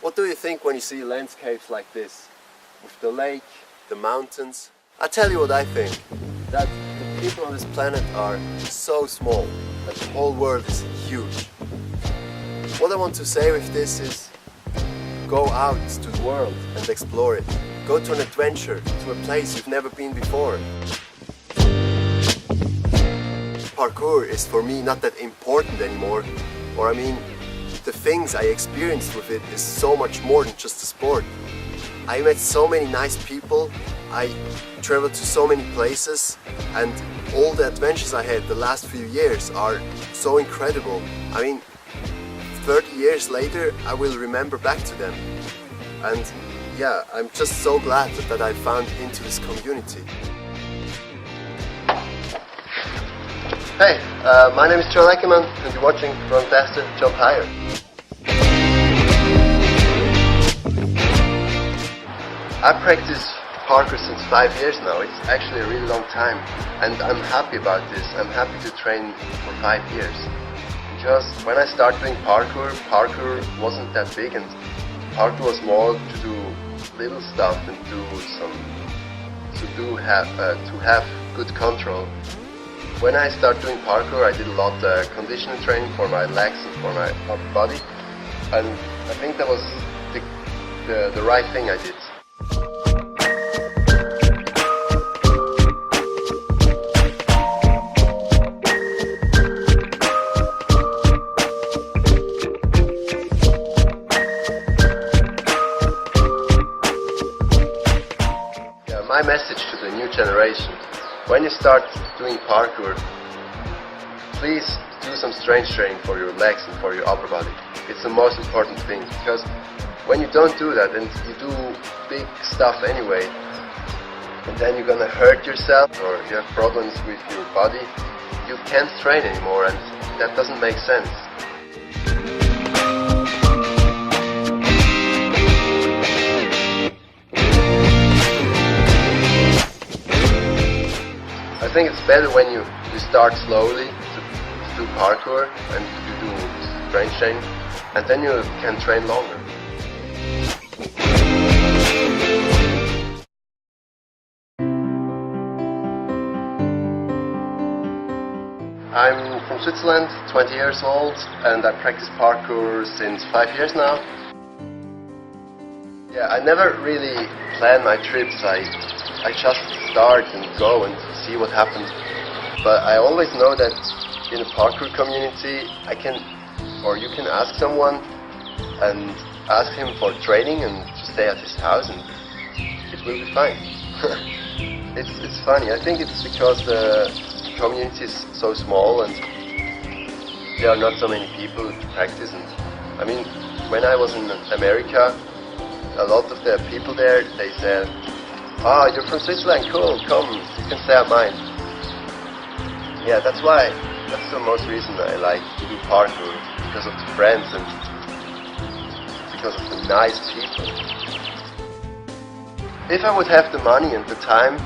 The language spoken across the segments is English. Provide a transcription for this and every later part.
What do you think when you see landscapes like this? With the lake, the mountains? I tell you what I think. That the people on this planet are so small, that the whole world is huge. What I want to say with this is, go out to the world and explore it. Go to an adventure, to a place you've never been before. Parkour is for me not that important anymore, or I mean, the things I experienced with it is so much more than just a sport. I met so many nice people, I traveled to so many places, and all the adventures I had the last few years are so incredible. I mean, 30 years later I will remember back to them. And yeah, I'm just so glad that I found into this community. Hey, my name is Joel Eggiman and you're watching Run Faster, Jump Higher. I practice parkour since 5 years now. It's actually a really long time and I'm happy about this. I'm happy to train for 5 years. Because when I started doing parkour wasn't that big and parkour was more to do little stuff and to have good control. When I started doing parkour, I did a lot of conditioning training for my legs and for my upper body, and I think that was the right thing I did. My message to the new generation: when you start doing parkour, please do some strength training for your legs and for your upper body. It's the most important thing, because when you don't do that and you do big stuff anyway, and then you're gonna hurt yourself or you have problems with your body, you can't train anymore, and that doesn't make sense. I think it's better when you start slowly to do parkour and you do strength training, and then you can train longer. I'm from Switzerland, 20 years old, and I practice parkour since 5 years now. Yeah, I never really plan my trips. I just start and go and see what happens. But I always know that in a parkour community you can ask someone and ask him for training and to stay at his house, and it will be fine. It's funny. I think it's because the community is so small and there are not so many people to practice. And I mean, when I was in America, a lot of the people there, they said, "Ah, you're from Switzerland, cool, come, you can stay at mine." Yeah, that's the most reason I like to do parkour, because of the friends and because of the nice people. If I would have the money and the time,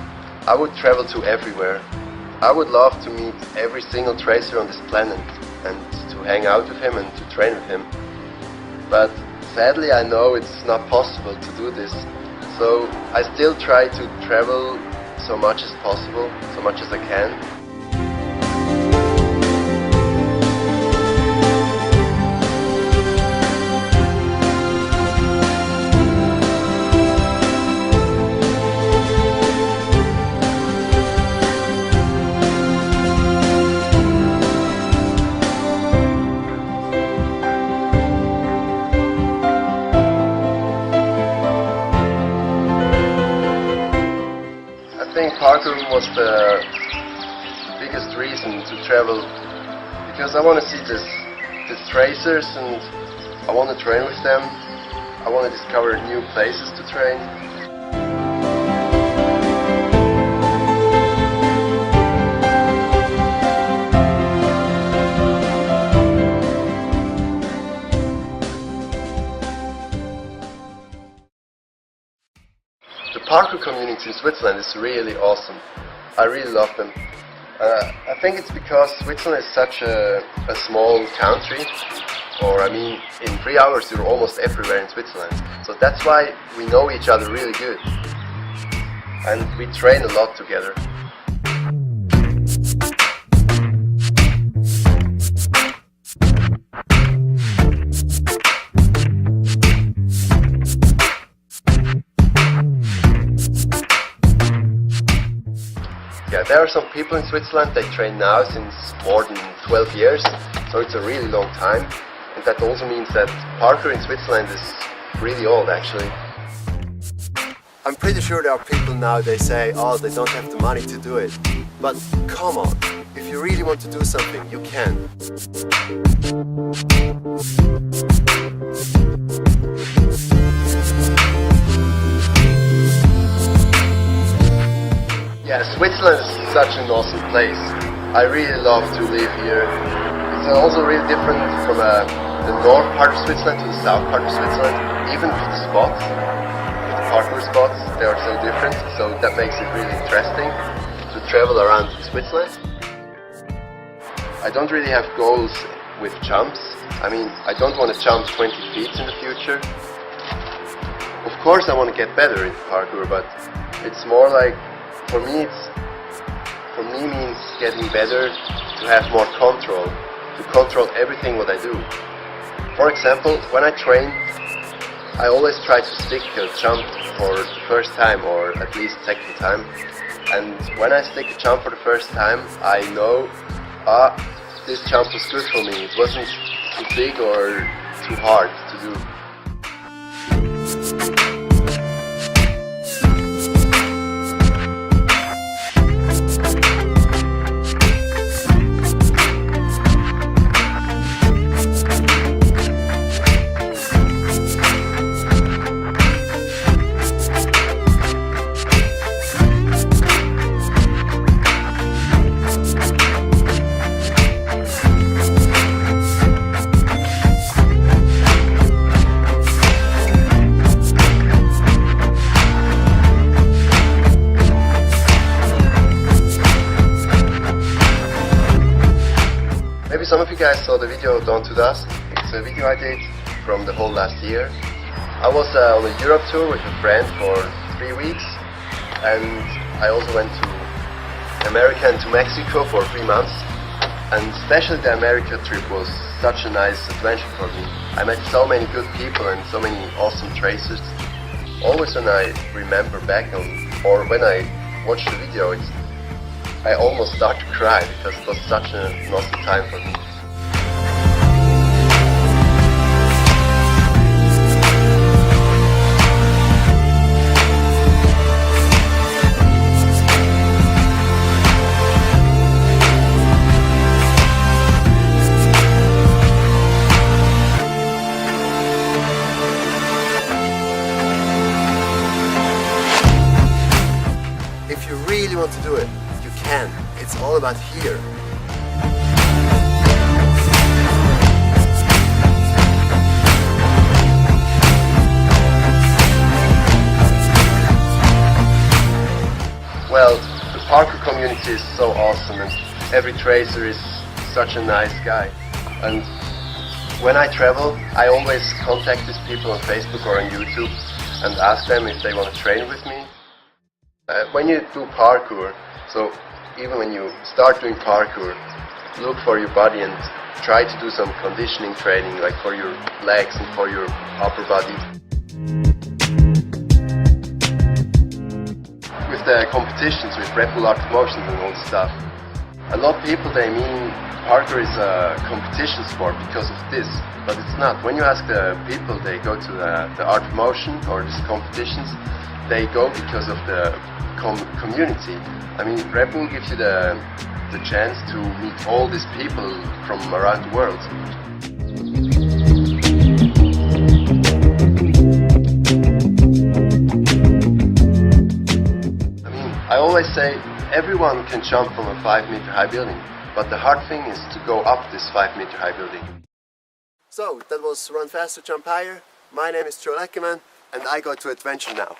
I would travel to everywhere. I would love to meet every single tracer on this planet and to hang out with him and to train with him. But sadly, I know it's not possible to do this. So I still try to travel so much as possible, so much as I can. I think parkour was the biggest reason to travel, because I want to see these tracers and I want to train with them. I want to discover new places to train. The parkour community in Switzerland is really awesome. I really love them. I think it's because Switzerland is such a small country, or I mean in 3 hours you're almost everywhere in Switzerland. So that's why we know each other really good. And we train a lot together. Yeah, there are some people in Switzerland that train now since more than 12 years, so it's a really long time. And that also means that parkour in Switzerland is really old actually. I'm pretty sure there are people now, they say, oh, they don't have the money to do it. But come on, if you really want to do something, you can. Yeah, Switzerland is such an awesome place. I really love to live here. It's also really different from the north part of Switzerland to the south part of Switzerland. Even with the spots, with the parkour spots, they are so different. So that makes it really interesting to travel around Switzerland. I don't really have goals with jumps. I mean, I don't want to jump 20 feet in the future. Of course I want to get better in parkour, but it's more like, for me means getting better, to have more control, to control everything what I do. For example, when I train, I always try to stick a jump for the first time, or at least second time. And when I stick a jump for the first time, I know, this jump was good for me. It wasn't too big or too hard to do. Maybe some of you guys saw the video Don't to Dust. It's a video I did from the whole last year. I was on a Europe tour with a friend for 3 weeks, and I also went to America and to Mexico for 3 months. And especially the America trip was such a nice adventure for me. I met so many good people and so many awesome tracers. Always when I remember back on, or when I watch the video, I almost start to cry because it was such an awesome time for me. If you really want to do it, you can. It's all about here. Well, the parkour community is so awesome, and every tracer is such a nice guy. And when I travel, I always contact these people on Facebook or on YouTube and ask them if they want to train with me. When you do parkour, so even when you start doing parkour, look for your body and try to do some conditioning training, like for your legs and for your upper body. With the competitions, with Red Bull Art of Motion and all this stuff, a lot of people, they mean parkour is a competition sport because of this, but it's not. When you ask the people, they go to the Art of Motion or these competitions, they go because of the community. I mean, Red Bull gives you the chance to meet all these people from around the world. I mean, I always say everyone can jump from a 5-meter high building, but the hard thing is to go up this 5-meter high building. So, that was Run Faster, Jump Higher. My name is Joel Eggiman, and I go to adventure now.